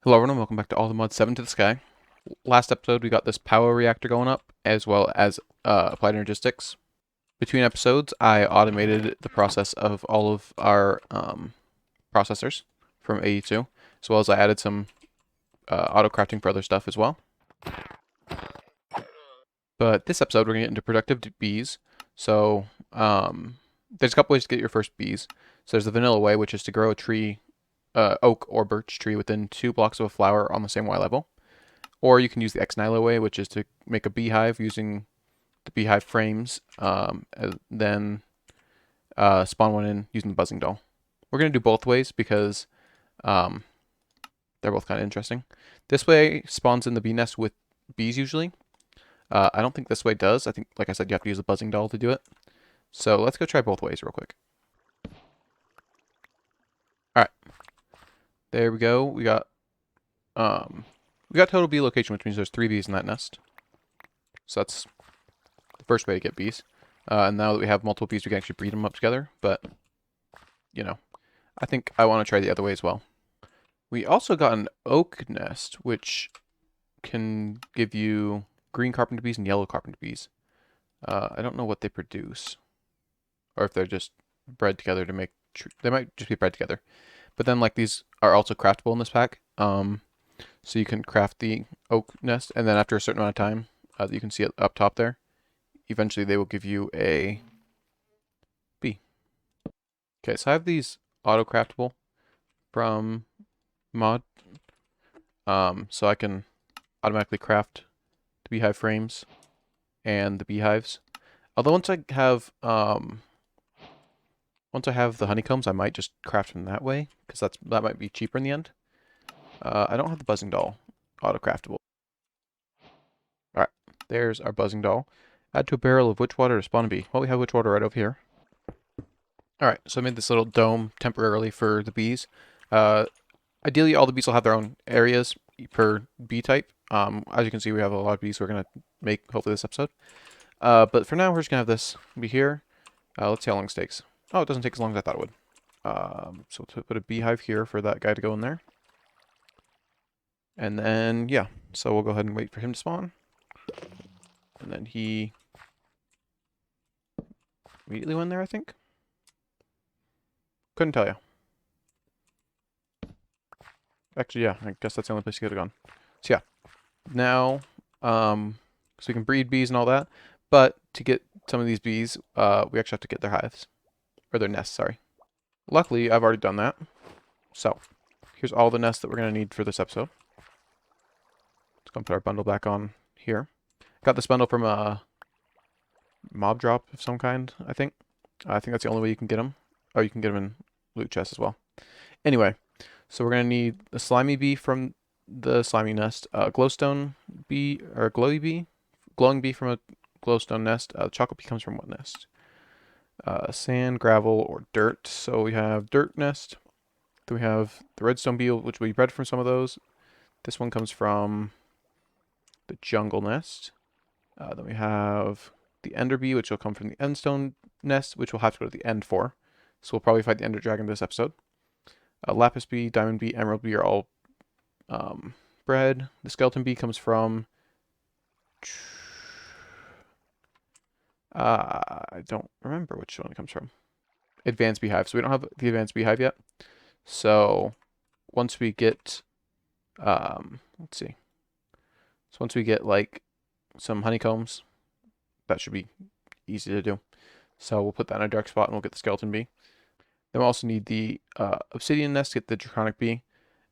Hello everyone, welcome back to All the Mod 7 to the Sky. Last episode we got this power reactor going up, as well as applied energistics. Between episodes, I automated the process of all of our processors from 82, as well as I added some auto crafting for other stuff as well. But this episode we're going to get into productive bees. So there's a couple ways to get your first bees. So there's the vanilla way, which is to grow a tree, oak or birch tree within 2 blocks of a flower on the same Y level. Or you can use the ex nihilo way, which is to make a beehive using the beehive frames, and then spawn one in using the buzzing doll. We're going to do both ways because they're both kind of interesting. This way spawns in the bee nest with bees usually. I don't think this way does. I think, like I said, you have to use the buzzing doll to do it. So let's go try both ways real quick. Alright. There we go. We got total bee location, which means there's 3 bees in that nest. So that's the first way to get bees. And now that we have multiple bees, we can actually breed them up together. But, you know, I think I want to try the other way as well. We also got an oak nest, which can give you green carpenter bees and yellow carpenter bees. I don't know what they produce. Or if they're just bred together to make... They might just be bred together. But then, like, these are also craftable in this pack. So you can craft the oak nest, and then after a certain amount of time, you can see it up top there, eventually they will give you a bee. Okay, so I have these auto-craftable from mod, so I can automatically craft the beehive frames and the beehives. Although once I have the honeycombs, I might just craft them that way, because that might be cheaper in the end. I don't have the buzzing doll auto-craftable. Alright, there's our buzzing doll. Add to a barrel of witch water to spawn a bee. Well, we have witch water right over here. Alright, so I made this little dome temporarily for the bees. Ideally, all the bees will have their own areas per bee type. As you can see, we have a lot of bees we're going to make, hopefully, this episode. But for now, we're just going to have this be here. Let's see how long it takes. Oh, it doesn't take as long as I thought it would. So to put a beehive here for that guy to go in there. And then, yeah, so we'll go ahead and wait for him to spawn. And then he immediately went there, I think. Couldn't tell you. Actually, yeah, I guess that's the only place he could have gone. So yeah, now, so we can breed bees and all that, but to get some of these bees, we actually have to get their hives. Or their nests, sorry. Luckily, I've already done that. So, here's all the nests that we're going to need for this episode. Let's go and put our bundle back on here. Got this bundle from a mob drop of some kind, I think. I think that's the only way you can get them. Oh, you can get them in loot chests as well. Anyway, so we're going to need the slimy bee from the slimy nest, glowstone bee, or glowing bee from a glowstone nest. The chocolate bee comes from what nest? Sand, gravel, or dirt. So we have dirt nest. Then we have the redstone bee, which we bred from some of those. This one comes from the jungle nest. Then we have the ender bee, which will come from the endstone nest, which we'll have to go to the end for. So we'll probably fight the ender dragon this episode. Lapis bee, diamond bee, emerald bee are all bred. The skeleton bee comes from... I don't remember which one it comes from. Advanced beehive. So we don't have the advanced beehive yet. So once we get... let's see. So once we get, like, some honeycombs, that should be easy to do. So we'll put that in a dark spot and we'll get the skeleton bee. Then we'll also need the obsidian nest to get the draconic bee.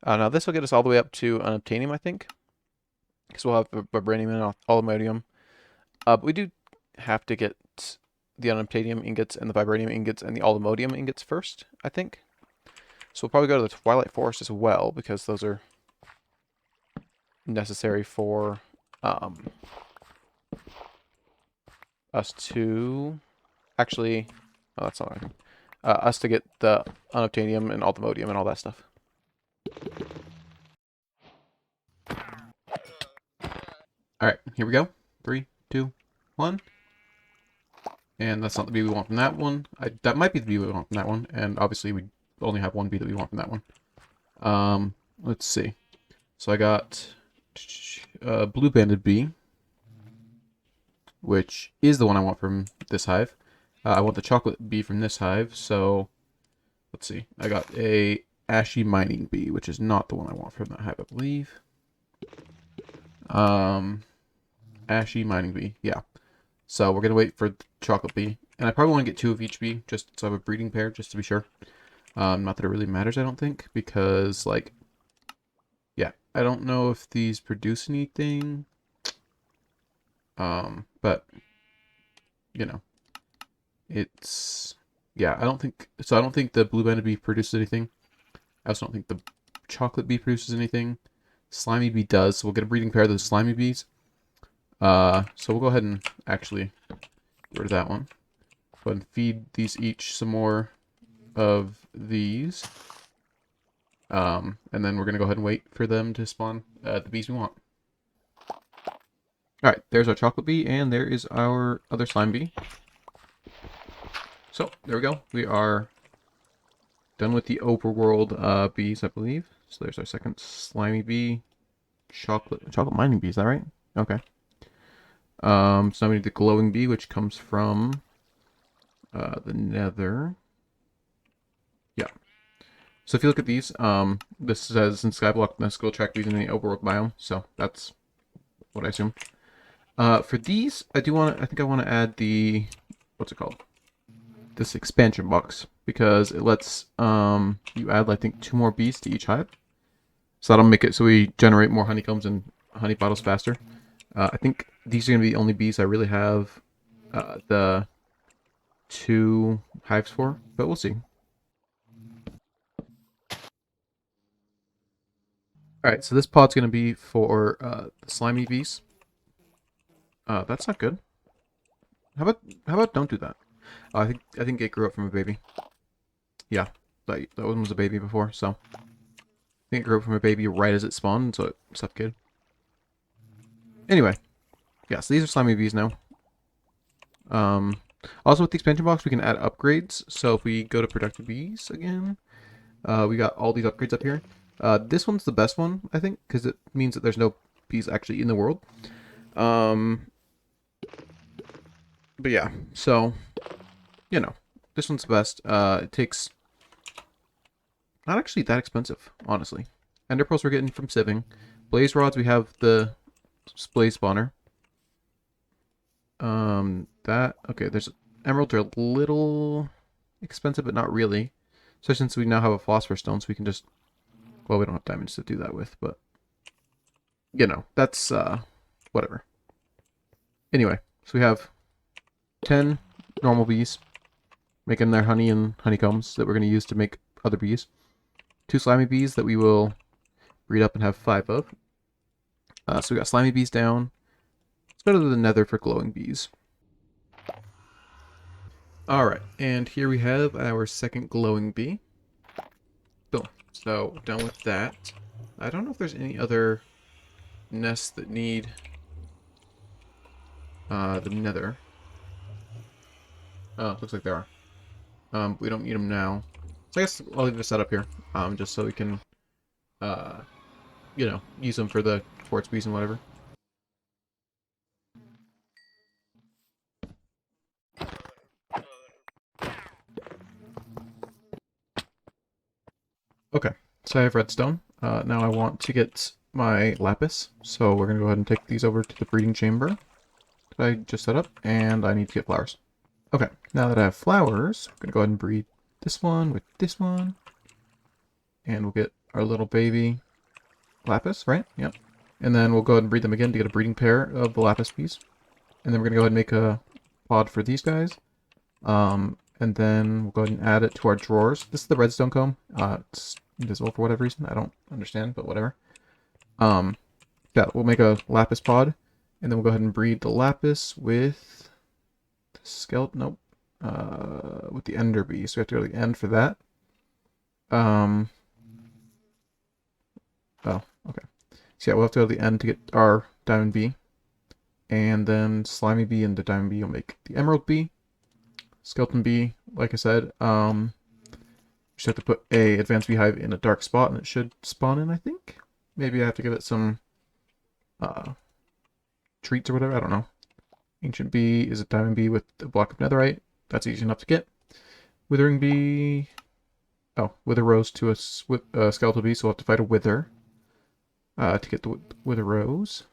Now this will get us all the way up to an obtanium, I think. Because we'll have the vibranium and aluminium. But we do have to get the unobtainium ingots and the vibranium ingots and the aluminium ingots first, I think. So we'll probably go to the Twilight Forest as well, because those are necessary for us to actually, oh, that's not right. Us to get the unobtainium and aluminium and all that stuff. Alright, here we go. 3, 2, 1. And that's not the bee we want from that one. That might be the bee we want from that one. And obviously we only have one bee that we want from that one. Let's see. So I got blue banded bee, which is the one I want from this hive. I want the chocolate bee from this hive, so let's see. I got a ashy mining bee, which is not the one I want from that hive, I believe. Ashy mining bee, yeah. So we're gonna wait for the chocolate bee, and I probably want to get 2 of each bee, just so I have a breeding pair, just to be sure. Not that it really matters, I don't think, because like, yeah, I don't know if these produce anything. But you know, it's yeah, I don't think so. I don't think the blue banded bee produces anything. I also don't think the chocolate bee produces anything. Slimy bee does, so we'll get a breeding pair of those slimy bees. So we'll go ahead and actually get rid of that one. Go ahead and feed these each some more of these. And then we're gonna go ahead and wait for them to spawn the bees we want. Alright, there's our chocolate bee, and there is our other slime bee. So, there we go. We are done with the overworld bees, I believe. So there's our second slimy bee. Chocolate mining bee, is that right? Okay. So now we need the glowing bee, which comes from the nether. Yeah. So if you look at these, this says in Skyblock, the skill track bees in the overworld biome. So that's what I assume. For these, I think I want to add the, what's it called? This expansion box, because it lets you add, I think, 2 more bees to each hive. So that'll make it so we generate more honeycombs and honey bottles faster. I think these are going to be the only bees I really have the 2 hives for, but we'll see. Alright, so this pod's going to be for the slimy bees. That's not good. How about don't do that? I think it grew up from a baby. Yeah, that one was a baby before, so I think it grew up from a baby right as it spawned, so it suffocated. Anyway, yeah, so these are slimy bees now. Also with the expansion box, we can add upgrades. So if we go to productive bees again, we got all these upgrades up here. This one's the best one, I think, because it means that there's no bees actually in the world. But yeah, so, you know, this one's the best. It takes not actually that expensive, honestly. Ender pearls we're getting from sieving. Blaze rods, we have the blaze spawner. Okay, there's emeralds are a little expensive, but not really. So since we now have a philosopher's stone, so we can just, well, we don't have diamonds to do that with, but you know, that's whatever. Anyway, so we have 10 normal bees making their honey and honeycombs that we're going to use to make other bees. 2 slimy bees that we will breed up and have 5 of. So we got slimy bees down. Let's go to the nether for glowing bees. Alright, and here we have our second glowing bee. Boom. So, done with that. I don't know if there's any other nests that need the nether. Oh, looks like there are. We don't need them now. So I guess I'll leave this set up here, just so we can, you know, use them for the quartz bees and whatever. Okay, so I have redstone. Now I want to get my lapis, so we're going to go ahead and take these over to the breeding chamber that I just set up, and I need to get flowers. Okay, now that I have flowers, I'm going to go ahead and breed this one with this one, and we'll get our little baby lapis, right? Yep. And then we'll go ahead and breed them again to get a breeding pair of the lapis bees. And then we're going to go ahead and make a pod for these guys. And then we'll go ahead and add it to our drawers. This is the redstone comb. It's invisible for whatever reason. I don't understand, but whatever. Yeah, we'll make a lapis pod. And then we'll go ahead and breed the lapis with the skeleton. Nope. With the ender bee. So we have to go to the end for that. Oh, okay. So yeah, we'll have to go to the end to get our diamond bee. And then slimy bee and the diamond bee will make the emerald bee. Skeleton bee, like I said, just have to put a advanced beehive in a dark spot and it should spawn in, I think. Maybe I have to give it some treats or whatever. I don't know. Ancient bee is a diamond bee with a block of netherite. That's easy enough to get. Withering bee. Oh, wither rose to a skeletal bee, so we'll have to fight a wither to get the wither rose.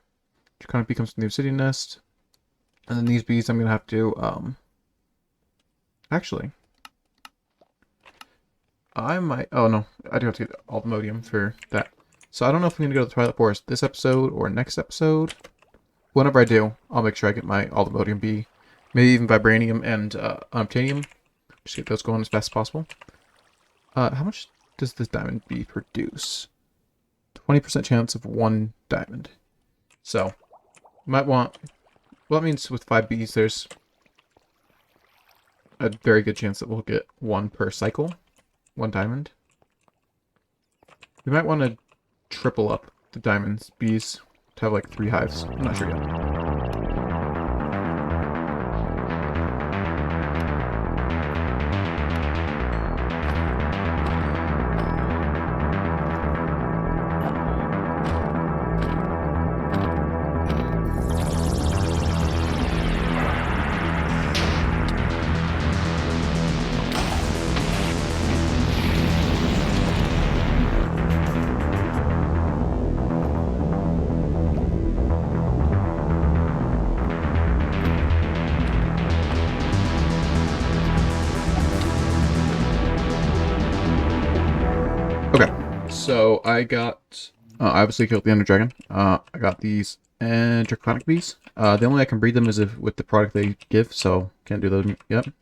Which kind of becomes the new city nest. And then these bees I'm going to have to, actually, I might, oh no, I do have to get almodium for that. So I don't know if I'm going to go to the Twilight Forest this episode or next episode. Whenever I do, I'll make sure I get my almodium bee. Maybe even vibranium and unobtainium. Just get those going as fast as possible. How much does this diamond bee produce? 20% chance of 1 diamond. So, might want... Well, that means with 5 bees, there's a very good chance that we'll get 1 per cycle. 1 diamond. We might want to triple up the diamonds bees to have like 3 hives. I'm not sure yet. So I got, I obviously killed the Ender Dragon. I got these Draconic bees. The only way I can breed them is with the product they give, so can't do those yet. And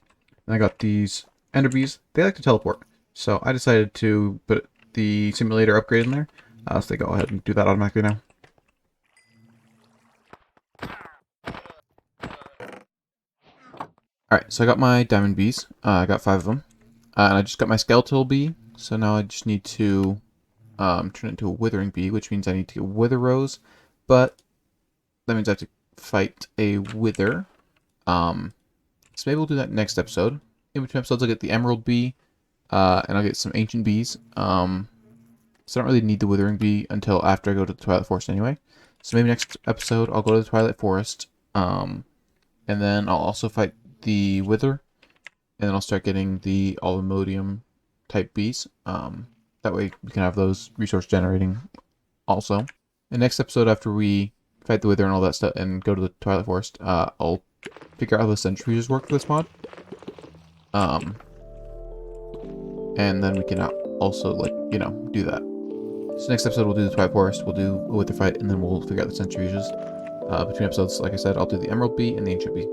I got these Ender bees. They like to teleport, so I decided to put the simulator upgrade in there. So they go ahead and do that automatically now. Alright, so I got my diamond bees. I got 5 of them. And I just got my skeletal bee, so now I just need to turn it into a withering bee, which means I need to get wither rose, but that means I have to fight a wither. So maybe we'll do that next episode. In between episodes, I'll get the emerald bee, and I'll get some ancient bees. So I don't really need the withering bee until after I go to the Twilight Forest anyway. So maybe next episode I'll go to the Twilight Forest, and then I'll also fight the wither, and then I'll start getting the almodium type bees. That way we can have those resource generating also. The next episode, after we fight the wither and all that stuff and go to the Twilight Forest, I'll figure out how the centrifuges work for this mod. And then we can also, like, you know, do that. So next episode we'll do the Twilight Forest, we'll do a wither fight, and then we'll figure out the centrifuges. Between episodes, like I said, I'll do the Emerald Bee and the Ancient Bee.